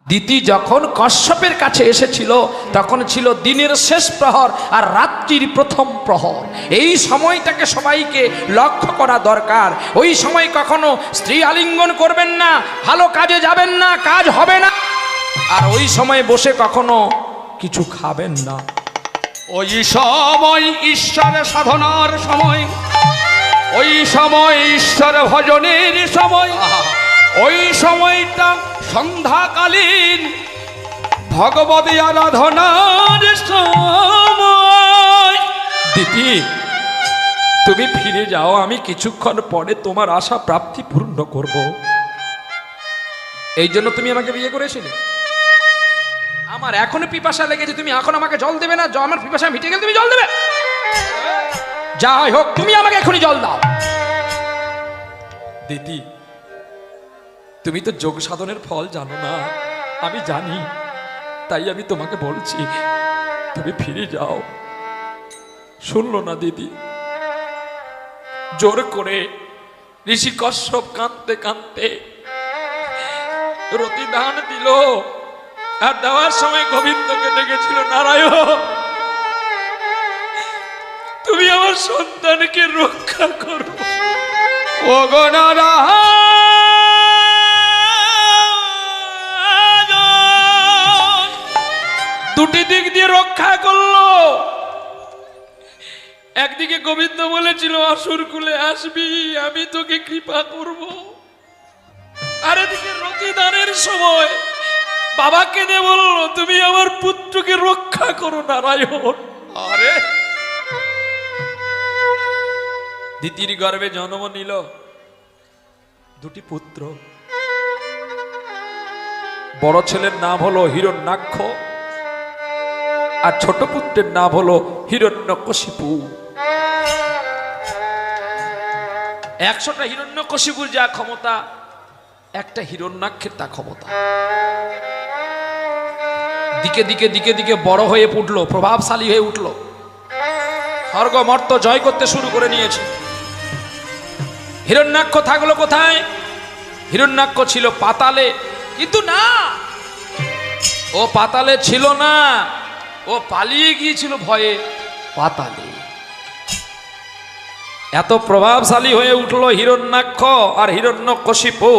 দিতি যখন কশ্যপের কাছে এসেছিল তখন ছিল দিনের শেষ প্রহর আর রাত্রির প্রথম প্রহর। এই সময়টাকে সবাইকে লক্ষ্য করা দরকার। ওই সময় কখনো স্ত্রী আলিঙ্গন করবেন না, ভালো কাজে যাবেন না, কাজ হবে না। আর ওই সময় বসে কখনো কিছু খাবেন না। ওই সময় ঈশ্বরের সাধনার সময়, ওই সময় ঈশ্বর ভজনের সময়, ওই সময়টা সন্ধ্যাকালীন ভগবতী আরাধনার সময়। দিদি তুমি ফিরে যাও, আমি কিছুক্ষণ পরে তোমার আশা প্রাপ্তি পূর্ণ করব। এই জন্য তুমি আমাকে বিয়ে করেছিলে? আমার এখনো পিপাসা লেগেছে, তুমি এখন আমাকে জল দেবে না? আমার পিপাসা মিটে গেলে তুমি জল দেবে? যাই হোক, তুমি আমাকে এখনই জল দাও। দিদি তুমি তো যোগ সাধনের ফল জানো না, আমি জানি, তাই আমি তোমাকে বলছি তুমি ফিরে যাও। শুনলো না দিদি? জোর করে ঋষি কশ্যপ কাঁদতে কাঁদতে রতি দান দিল। আর দেওয়ার সময় গোবিন্দকে ডেকেছিল, নারায়ণ তুমি আমার সন্তানকে রক্ষা করো। ও গো নারায়ণ, দুটি দিক দিয়ে রক্ষা করলো। একদিকে গোবিন্দ বলেছিল অসুর কুলে আসবি, আমি তোকে কৃপা করব। আর এদিকে রতিদানের সময় বাবা কেঁদে বলল তুমি আমার পুত্রকে রক্ষা করো নারায়ণ। আরে দিতির গর্ভে জন্ম নিল দুটি পুত্র। বড় ছেলের নাম হলো হিরণ্যাক্ষ আর ছোট পুত্রের নাম হলো হিরণ্যকশিপু। 100টা হিরণ্যকশিপুর যা ক্ষমতা, একটা হিরণ্যাক্ষের তা ক্ষমতা। দিকে দিকে দিকে দিকে বড় হয়ে উঠলো, প্রভাবশালী হয়ে উঠলো, স্বর্গ মর্ত জয় করতে শুরু করে নিয়েছে। হিরণ্যাক্ষ থাকলো কোথায়? হিরণ্যাক্ষ ছিল পাতালে, কিন্তু না, ও পাতালে ছিল না, ও পালিয়ে গিয়েছিল ভয়ে পাতালে। এত প্রভাবশালী হয়ে উঠলো হিরণ্যাক্ষ আর হিরণ্যকশিপু,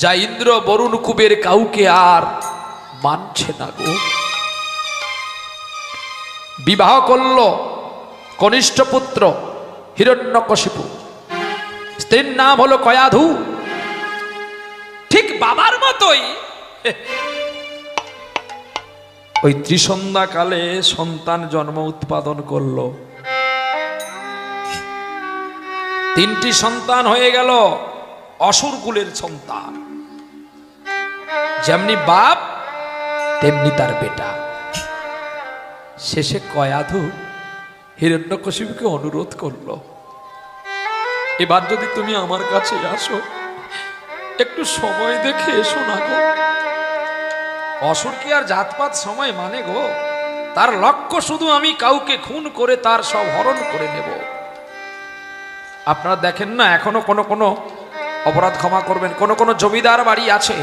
যা ইন্দ্র বরুণ কুবের কাউকে আর মানছে না গো। বিবাহ করল কনিষ্ঠ পুত্র হিরণ্যকশিপু, স্ত্রীর নাম হলো কয়াধু। ঠিক বাবার মতোই ওই ত্রিসন্ধ্যা কালে সন্তান জন্ম উৎপাদন করলো। 3টি সন্তান হয়ে গেল, অসুর কুলের সন্তান। যেমনি বাপ তেমনি তার বেটা। শেষে কয়াধু হিরণ্যকশিপুকে অনুরোধ করলো, এবার যদি তুমি আমার কাছে আসো, একটু সময় দেখে এসো না গো। অসুর কি আর জাতপাত সময় মানে গো? তার লক্ষ্য শুধু আমি কাউকে খুন করে তার সব হরণ করে নেব। আপনারা দেখেন না, এখনো কোনো কোনো অপরাধ ক্ষমা করবেন, কোনো কোনো জমিদার বাড়ি আছে,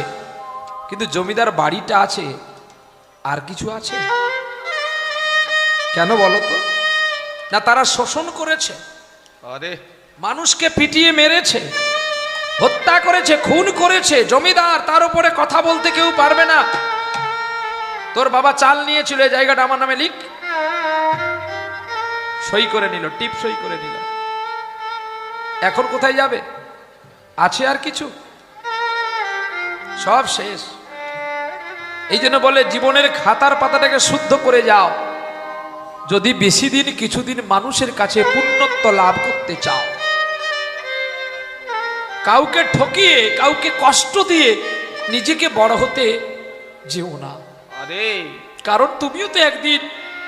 কিন্তু জমিদার বাড়িটা আছে আর কিছু আছে কেন বলো তো? না, তারা শোষণ করেছে, আরে মানুষকে পিটিয়ে মেরেছে, হত্যা করেছে, খুন করেছে। জমিদার, তার উপরে কথা বলতে কেউ পারবে না। তোর বাবা চাল নিয়েছিল, এই জায়গাটা আমার নামে লিখ, সই করে নিল, টিপ সই করে নিল। এখন কোথায় যাবে? আছে আর কিছু? সব শেষ। এই জন্য বলে জীবনের খাতার পাতাটাকে শুদ্ধ করে যাও, যদি বেশি দিন কিছুদিন মানুষের কাছে পুণ্যত্ব লাভ করতে চাও। কাউকে ঠকিয়ে, কাউকে কষ্ট দিয়ে নিজেকে বড় হতে যেও না। আরে কারণ তুমিও তো একদিন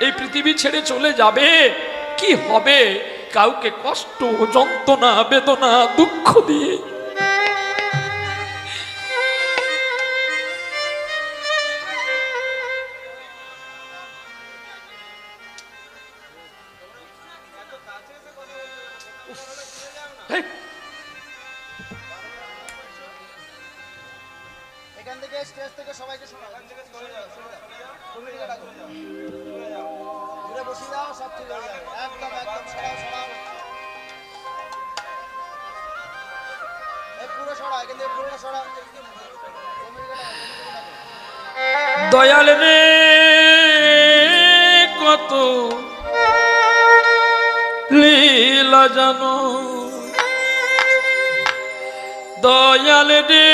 এই পৃথিবী ছেড়ে চলে যাবে। কি হবে কাউকে কষ্ট, যন্ত্রণা, বেদনা, দুঃখ দিয়ে? থেকে স্টেজ থেকে সবাইকে শোনাও। ঘুরে বসিয়ে দাও, সব ঠিক হয়ে যাবে। একদম একদম সরাও সরাও। এই পুরো সরাও, এখান থেকে পুরোটা সরাও। দয়াল রে কত লীলা জানো, দয়াল রে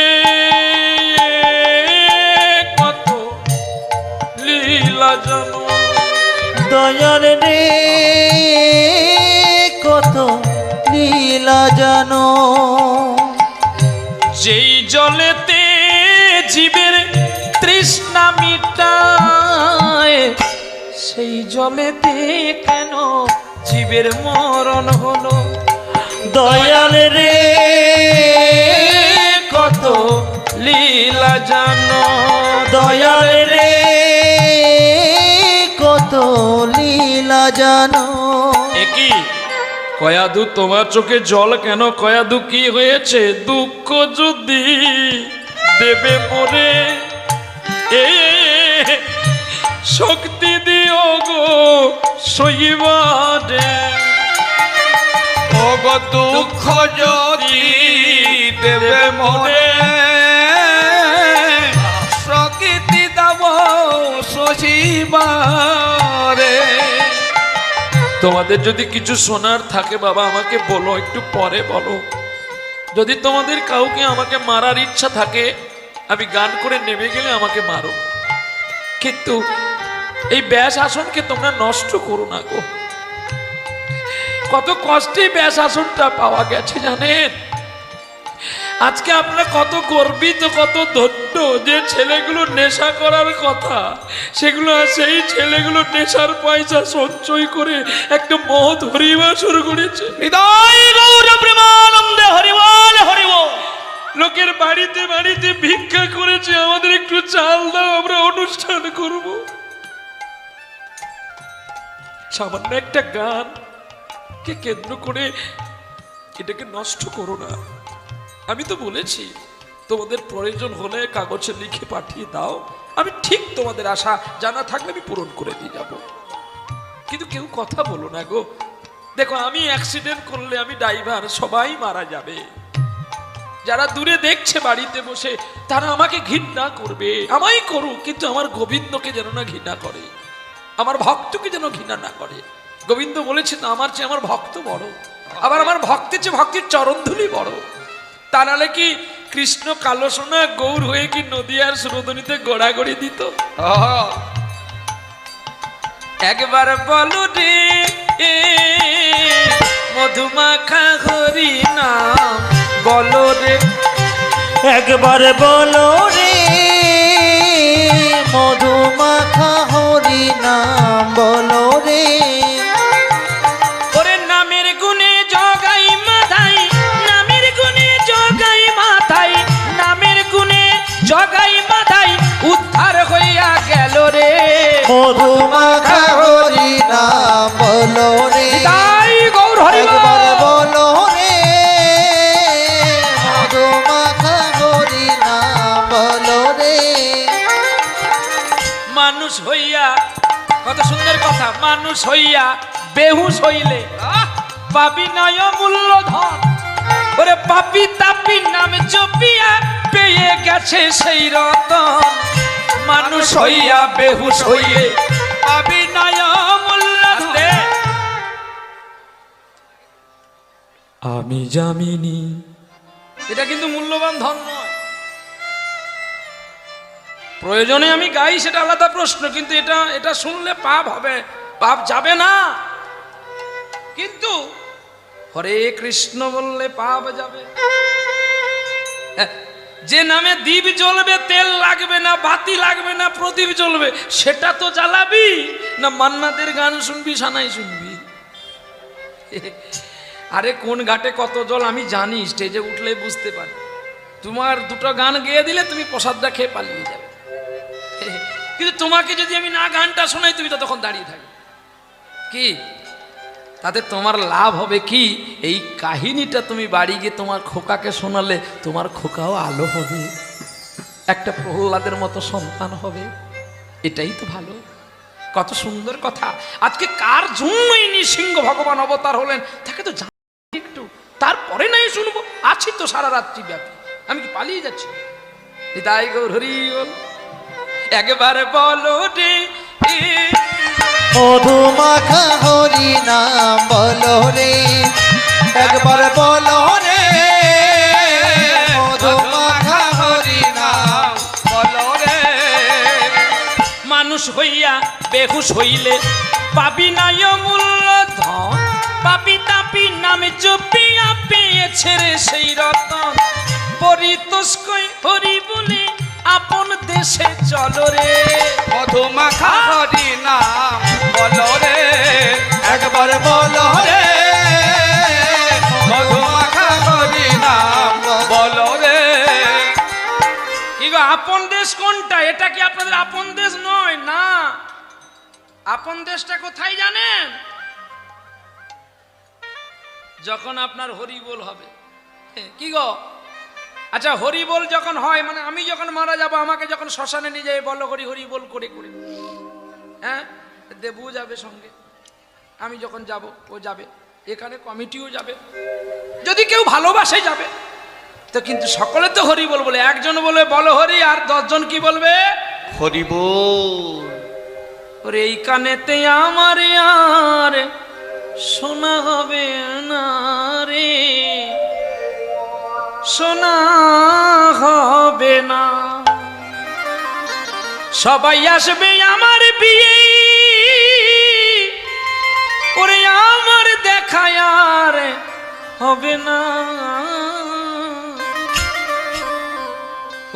কত লীলা জানো, দয়াল রে কত লীলা জানো, যেই জলেতে জীবের তৃষ্ণা মিটায় সেই জলেতে কেন জীবের মরণ হলো, দয়াল রে কত লীলা জানো, দয়াল রে কত লীলা জানো। একই কয়াদু তোমার চোখে জল কেন? কয়াদু কি হয়েছে? দুঃখ যদি দেবে মরে এ শক্তি দিও গো সইবারে, ওগো দুঃখ যদি দেবে মনে, প্রকৃতি দেব সজীবারে। তোমাদের যদি কিছু শোনার থাকে বাবা আমাকে বলো, একটু পরে বলো। যদি তোমাদের কাউকে আমাকে মারার ইচ্ছা থাকে, আমি গান করে নেমে গেলে আমাকে মারো, কিন্তু এই ব্যাস আসনকে তোমরা নষ্ট করো না গো। কত কষ্টে ব্যাস আসনটা পাওয়া গেছে জানেন? আজকে আপনারা কত গর্বিত, কত ধন্য যে ছেলেগুলো নেশা করার কথা, সেগুলো সেই ছেলেগুলো নেশার পয়সা সঞ্চয় করে একটা মহৎ হরিবা শুরু করেছে। হৃদয় গৌর প্রেমানন্দে হরিবল হরিবল। লোকের বাড়িতে বাড়িতে ভিক্ষা করেছে, আমাদের একটু চাল দাও, আমরা অনুষ্ঠান করব। সামান্য একটা গান কে কেন্দ্র করে এটাকে নষ্ট করো না। আমি তো বলেছি তোমাদের প্রয়োজন হলে কাগজে লিখে পাঠিয়ে দাও, আমি ঠিক তোমাদের আশা জানা থাকলে আমি পূরণ করে দিয়ে যাব, কিন্তু কেউ কথা বলো না গো। দেখো আমি অ্যাক্সিডেন্ট করলে আমি ড্রাইভার, সবাই মারা যাবে। যারা দূরে দেখছে বাড়িতে বসে তারা আমাকে ঘৃণা করবে, আমায় করুক, কিন্তু আমার গোবিন্দকে যেন না ঘৃণা করে, আমার ভক্তকে যেন ঘৃণা না করে। গোবিন্দ বলেছেন আমার চেয়ে আমার ভক্ত বড়, আবার আমার ভক্তের চেয়ে ভক্তির চরণধুলি বড়। তা নাহলে কি কৃষ্ণ কালো সোনা গৌর হয়ে কি নদীয়ার সুরধনীতে গড়াগড়ি দিত? একবার বলো রে মধুমাখা হরি নাম বলো রে, একবার বলো রে মধুমাখা হরি নাম বলো রে, ওরে নামের গুণে জগাই মাথায়, নামের গুণে জগাই মাথায়, নামের গুণে জগাই মাথায় উদ্ধার হইয়া গেল রে। মধুমাখা হরি নাম বলো রে, তাই গৌর হরি একবার বলো রে মধুমাখা হরি নাম বলো রে। মানুষ হইয়া, কত সুন্দর কথা, মানুষ হইয়া বেহুশ হইলে পাবি নয় মূল্য ধন, ওরে পাপি তাপি নাম জপিয়া পেয়ে গেছে সেই রতন। মানুষ হইয়া বেহুশ হইলে পাবি নয় মূল্য ধন। আমি জামিনী, এটা কিন্তু মূল্যবান ধন নয়। প্রয়োজনে আমি গাই সেটা আলাদা প্রশ্ন, কিন্তু এটা এটা শুনলে পাপ হবে, পাপ যাবে না। কিন্তু হরে কৃষ্ণ বললে পাপ যাবে। যে নামে দ্বীপ জ্বলবে, তেল লাগবে না, বাতি লাগবে না, প্রদীপ জ্বলবে, সেটা তো জ্বালাবি না মান্নাদের গান শুনবি, সানাই শুনবি। আরে কোন ঘাটে কত জল আমি জানি, স্টেজে উঠলে বুঝতে পারি। তোমার দুটো গান গেয়ে দিলে তুমি প্রসাদটা খেয়ে পালিয়ে যাবে, কিন্তু তোমাকে যদি আমি না গানটা শোনাই তুমি তো তখন দাঁড়িয়ে থাকবে। কি তাতে তোমার লাভ হবে কি? এই কাহিনীটা তুমি বাড়ি গিয়ে তোমার খোকাকে শোনালে তোমার খোকাও আলো হবে। একটা প্রহ্লাদের মতো সন্তান হবে, এটাই তো ভালো। কত সুন্দর কথা। আজকে কার জন্যই নৃসিংহ ভগবান অবতার হলেন তাকে তো জানি একটু, তারপরে নাই শুনবো। আছি তো সারা রাত্রি ব্যাপী, আমি কি পালিয়ে যাচ্ছি? তাই গৌর হরি বল। একবার বলো রে মধু মাখা হরি নাম বলো রে, একবার বলো রে মধু মাখা হরি নাম। বলো রে মানুষ হইয়া বেহুশ হইলে পাবি না মূল্য ধন, পাপি তাপি নামে জপিয়া পেয়েছে রে সেই রতন। পরিতোষকই হরি বলে আপন দেশে চলো রে। মধুমাখা হরি নাম বলো রে, একবার বলো রে মধুমাখা হরি নাম বলো রে। কি গো, আপন দেশ কোনটা? এটা কি আপনাদের আপন দেশ নয়? না, আপন দেশটা কোথায় জানেন? যখন আপনার হরিবোল হবে। কি গো, আচ্ছা হরিবোল যখন হয়, মানে আমি যখন মারা যাব, আমাকে যখন শ্মশানে নিয়ে যাবে, বলো হরি হরি বল করে করে, হ্যাঁ, দেবু যাবে সঙ্গে, আমি যখন যাব ও যাবে, এখানে কমিটিও যাবে, যদি কেউ ভালোবাসে যাবে তো। কিন্তু সকলে তো হরি বল বলে, একজন বলে বলো হরি, আর 10 জন কি বলবে? হরি বল। ওরে এই কানেতে আমার আর শোনা হবে না রে, শোনা হবে না। সবাই আসবে আমার বিয়ে, ওরে আমার দেখা আর হবে না।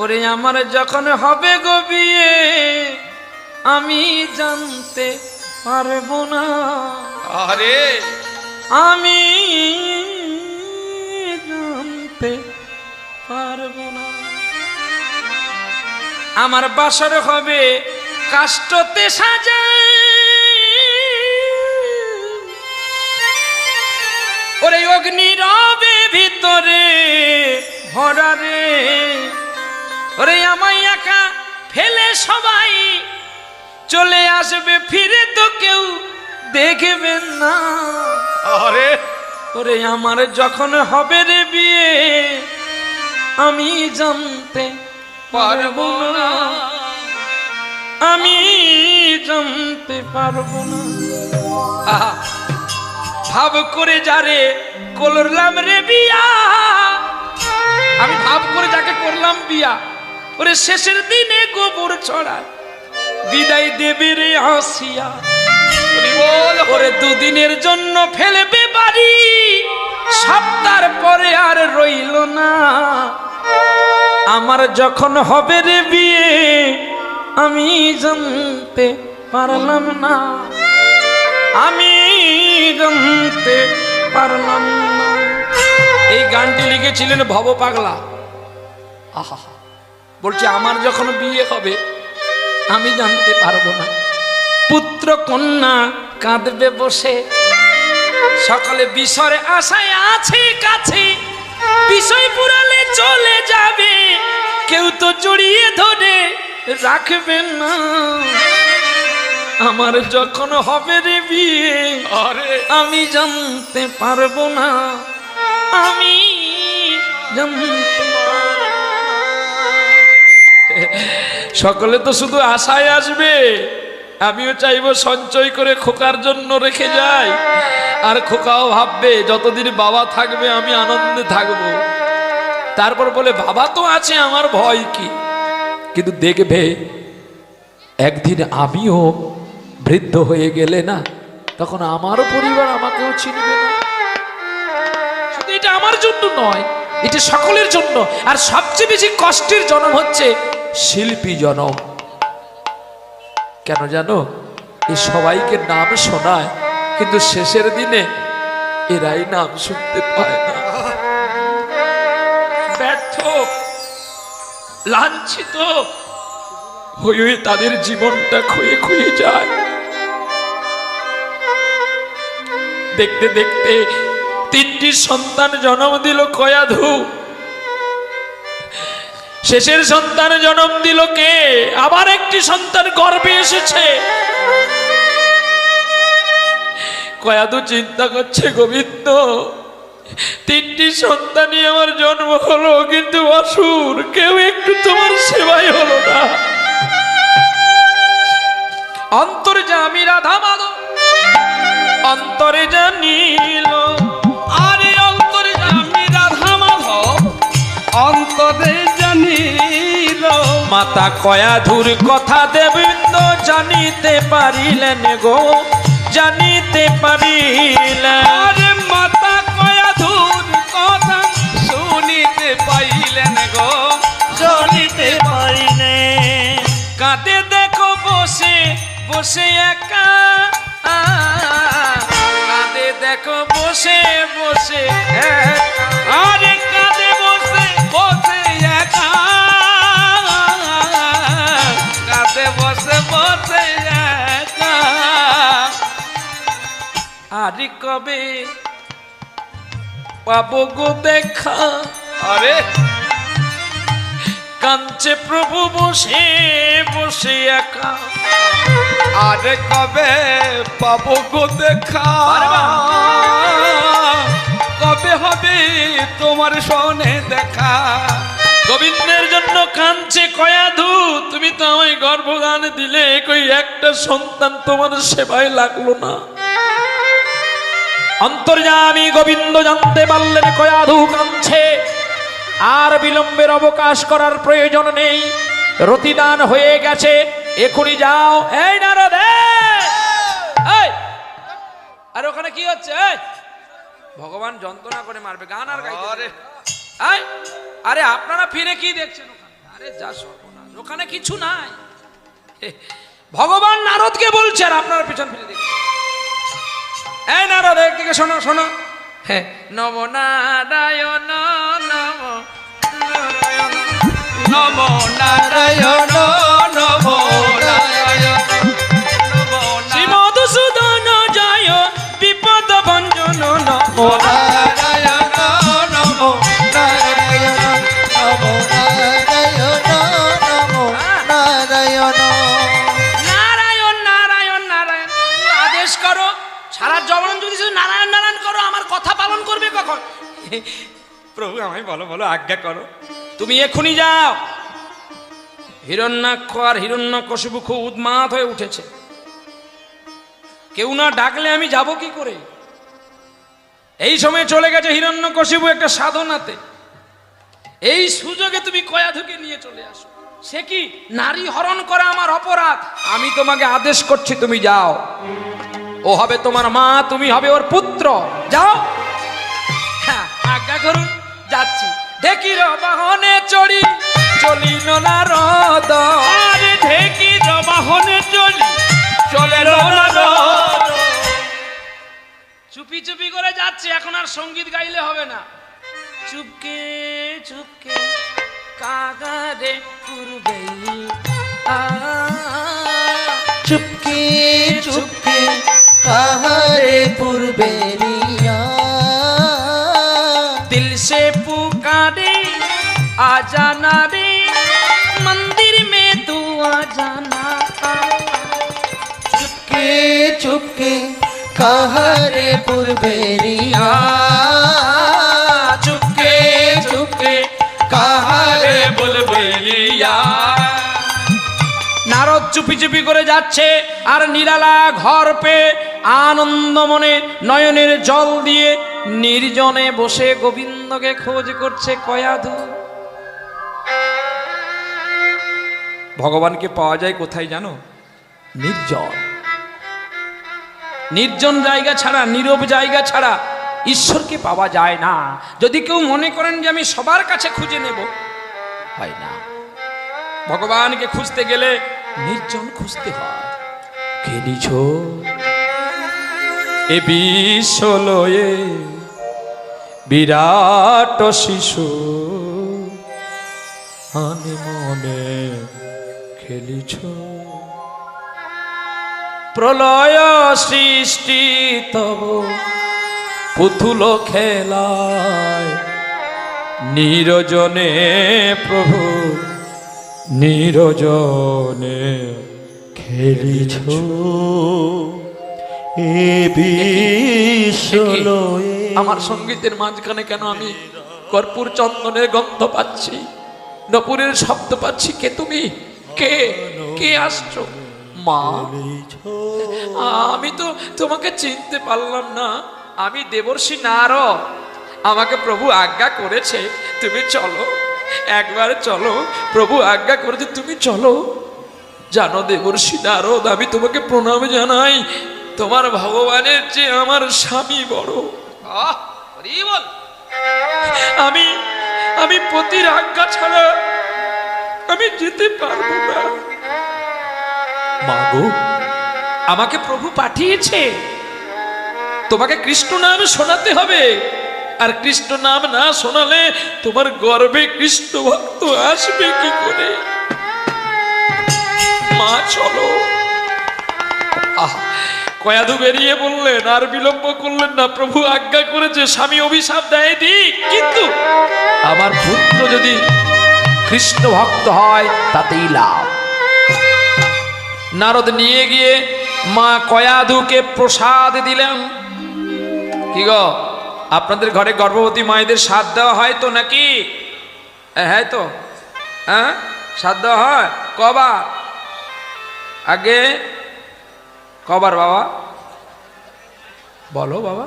ওরে আমার যখন হবে গো বিয়ে, আমি জানতে পারবো না, আরে আমি জানতে পারবো না। আমার বাসর হবে কাষ্ঠতে সাজায়, ওরে অগ্নি রবে ভিতরে ভরা রে। ওরে আমায় একা ফেলে সবাই চলে আসবে, ফিরে তো কেউ দেখবেন না। আরে ওরে আমার যখন হবে রে বিয়ে, আমি জানতে পারবো না, আমি জানতে পারবো না। আহা, ভাব করে যারে করলাম রে বিয়া, আমি ভাব করে যাকে করলাম বিয়া, ওরে শেষের দিনে গোবর ছড়া বিদায় দেবে রে হাসিয়া। হরি বল। ওরে দুদিনের জন্য ফেলবে বাড়ি, সপ্তাহ পরে আর রইল না। আমার যখন হবে রে বিয়ে, আমি জানতে পারলাম না, আমি জানতে পারলাম না। এই গানটি লিখেছিলেন ভব পাগলা। আহা, বলছে আমার যখন বিয়ে হবে আমি জানতে পারবো না। পুত্র কন্যা কাঁদবে বসে, সকলে বিষরে আশায় আছে কাছে, বিষয় পুরালে চলে যাবে, কেউ তো জড়িয়ে ধরে রাখবেন না। আমার যখন হবে রে বিয়ে, আরে আমি জানতে পারবো না, আমি জানতে পারবো না। সকলে তো শুধু আশায় আসবে, আমিও চাইবো সঞ্চয় করে খোকার জন্য রেখে যাই, আর খোকাও ভাববে যতদিন বাবা থাকবে আমি আনন্দে থাকবো। তারপর বলে বাবা তো আছে, আমার ভয় কি? কিন্তু দেখবে একদিন আমিও বৃদ্ধ হয়ে গেলে না, তখন আমারও পরিবার আমাকেও চিনবে না। শুধু এটা আমার জন্য নয়, এটা সকলের জন্য। আর সবচেয়ে বেশি কষ্টের জন্ম হচ্ছে শিল্পী জনম। কেন জানো? এই সবাইকে নাম শোনায়, কিন্তু শেষের দিনে এরাই নাম শুনতে পায় না। ব্যর্থ, লাঞ্ছিত হয়ে তাদের জীবনটা ক্ষয়ে ক্ষয়ে যায়। দেখতে দেখতে 3টি সন্তান জন্ম দিল কয়াধু। শেষের সন্তান জন্ম দিল কে? আবার একটি সন্তান গর্ভে এসেছে। কয়াদু চিন্তা করছে, গোবিন্দ, তিনটি সন্তানই আমার জন্ম হলো, কিন্তু অসুর কেউ একটু তোমার সেবাই হলো না। অন্তর্যামী রাধা মাধব অন্তরে জানিল, আরে অন্তর্যামী রাধা মাধব অন্তরে জানিল, মাতা কয়াধুর কথা দেবেন্দ্র জানিতে পারিলেন গো, জানিতে পারিলেন। আরে মাতা কয়াধুর কথা শুনিতে পাইলেন গো, শুনিতে পাইলেন। কাঁদে দেখো বসে বসে একা, কাঁদে দেখো বসে বসে একা। আরে কাঁদে বসে বসে একা, কাঁদে বসে বসে একা। আরে কবে পাবো গো দেখা, আরে কাঞ্চে প্রভু বসে বসে একা। আরে কবে পাবো গো দেখা, আরে বাহ! কবে হবে তোমার সনে দেখা। গোবিন্দের জন্য কাঞ্চে কয়াধু, তুমি তো আমায় গর্ভদান দিলে, কই একটা সন্তান তোমার সেবায় লাগলো না। অন্তর্যামী গোবিন্দ জানতে পারলেন কয়াধু কাঁদছে, আর বিলম্বের অবকাশ করার প্রয়োজন নেই, রতিদান হয়ে গেছে, এখনই যাও। এই নারদ, এই! আর ওখানে কি হচ্ছে? এই! ভগবান যন্ত্রণা করে মারবে, গান আর গাইতে আরে এই! আরে আপনারা ফিরে কি দেখছেন ওখানে? আরে যা সর্বনাশ, ওখানে কিছু নাই। ভগবান নারদকে বলছে আর আপনারা পিছন ফিরে দেখছেন। এই নারদ, একদিকে শোনো শোনো। হ্যাঁ, নম নারায়ণ নম নারায়ণ নমো নারায়ণ নমো নারায়ণ নমো শ্রী মধুসূদন জয় বিপদ ভঞ্জন নম নারায়ণ নমো নারায়ণ নমো নারায়ণ নমো নারায়ণ। নারায়ণ নারায়ণ নারায়ণ। তুমি আদেশ করো, সারা জবন যদি শুধু নারায়ণ নারায়ণ করো, আমার কথা পালন করবে কখন? প্রভু আমায় বলো বলো, আজ্ঞা করো। তুমি এখনই যাও। হিরণ্যাক্ষ আর হিরণ্যকশিপু খুব উন্মাদ হয়ে উঠেছে, কেউ না ডাকলে আমি যাব কি করে? এই সময় চলে গেছে হিরণ্যকশিপু একটা সাধনাতে, এই সুযোগে তুমি কয়াধুকে নিয়ে চলে আসো। সে কি নারী হরণ করা আমার অপরাধ? আমি তোমাকে আদেশ করছি, তুমি যাও। ও হবে তোমার মা, তুমি হবে ওর পুত্র। যাও। হ্যাঁ, আজ্ঞা করুন, যাচ্ছি। ঢেকির বাহনে চড়ি চলিল নারদ, আরে ঢেকির বাহনে চলি চলে নারদ। চুপি চুপি করে যাচ্ছে, এখন আর সঙ্গীত গাইলে হবে না। চুপকে চুপকে কাগারে পূর্বে চুপকে চুপকে কাহারে পূর্বেরিয়া, दिल से पुकारे आ जाना रे, मंदिर में तू आ जाना। চুপকে চুপকে কাহারে পূর্বেরিয়া, चुपके चुपके কাহারে বলবেলিয়া। নারদ চুপি চুপি করে যাচ্ছে, আর নিরালা ঘর পেয়ে আনন্দ মনে নয়নের জল দিয়ে নির্জনে বসে গোবিন্দকে খোঁজ করছে কয়াধু। ভগবানকে পাওয়া যায় কোথায় জানো? নির্জন। নির্জন জায়গা ছাড়া, নীরব জায়গা ছাড়া ঈশ্বরকে পাওয়া যায় না। যদি কেউ মনে করেন যে আমি সবার কাছে খুঁজে নেব, হয় না। ভগবানকে খুঁজতে গেলে নির্জন খুঁজতে হয়। খেলিছ এ বিশ্বলয়ে বিরাট শিশু, আনে মনে খেলিছ। প্রলয় সৃষ্টি তব পুতুল খেলায় নিরজনে প্রভু নিরজনে খেলিছ এ বিশ্বলয়ে। আমার সঙ্গীতের মাঝখানে কেন আমি কর্পূর চন্দনের গন্ধ পাচ্ছি, নপুরের শব্দ পাচ্ছি? কে তুমি? কে কে আসছো? মা, আমি তো তোমাকে চিনতে পারলাম না। আমি দেবর্ষি নারদ। আমাকে প্রভু আজ্ঞা করেছে তুমি চলো, একবার চলো। প্রভু আজ্ঞা করেছে তুমি চলো। জানো দেবর্ষি নারদ, আমি তোমাকে প্রণাম জানাই। তোমার ভগবানের চেয়ে আমার স্বামী বড়। আমি আমি পতির আজ্ঞা ছাড়া আমি যেতে পারবো না। মাগো, আমাকে প্রভু পাঠিয়েছে, তোমাকে কৃষ্ণ নাম শোনাতে হবে। আর কৃষ্ণ নাম না শোনালে তোমার গর্ভে কৃষ্ণ ভক্ত আসবে কি করে? মা চলো। কয়াদু বেরিয়ে বললেন, আর বিলম্ব করলেন না। প্রভু আজ্ঞা করেছে, স্বামী অভিশাপ দেয় দিক, কিন্তু আমার পুত্র যদি কৃষ্ণ ভক্ত হয় তাতেই লাভ। নারদ নিয়ে গিয়ে মা কয়াদুকে প্রসাদ দিলেন। কি গো, আপনাদের ঘরে গর্ভবতী মায়েদের সাদ দেওয়া হয় তো নাকি? হ্যাঁ তো, হ্যাঁ সাদ দেওয়া হয়। কবার? আগে কবার বাবা? বলো বাবা,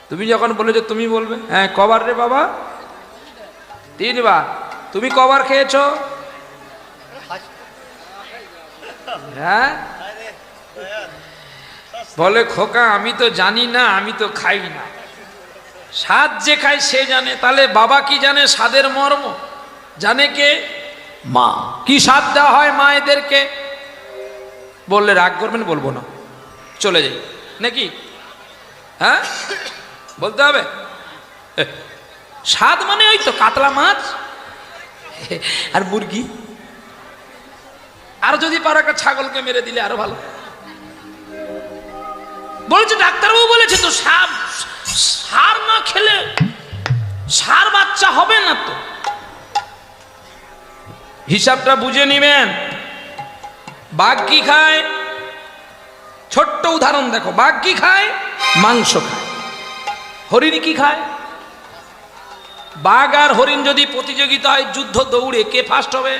তুমি যখন বলেছো তুমি বলবে। হ্যাঁ কবার রে বাবা? 3 বার। তুমি কবার খেয়েছো? হ্যাঁ বলে, খোকা আমি তো জানি না, আমি তো খাই না। স্বাদ যে খায় সে জানে। তাহলে বাবা কি জানে স্বাদের মর্ম? জানে কে? মা। কি স্বাদ দেওয়া হয় মায়েদেরকে? বললে রাগ করবেন, বলবো না, চলে যাই নাকি? হ্যাঁ বলতে হবে। স্বাদ মানে ওই তো কাতলা মাছ আর মুরগি, আর যদি পারো একটা ছাগলকে মেরে দিলে আরো ভালো। বলছে ডাক্তারবাবু বলেছে তো সার না খেলে সার বাচ্চা হবে না। তো হিসাবটা বুঝে নিবেন। বাঘ কি খায়? ছোট্ট উদাহরণ দেখো, বাঘ কি খায়? মাংস খায়। হরিণ কি খায়? বাঘ আর হরিণ যদি প্রতিযোগিতা হয় যুদ্ধ দৌড়ে, কে ফার্স্ট হবে?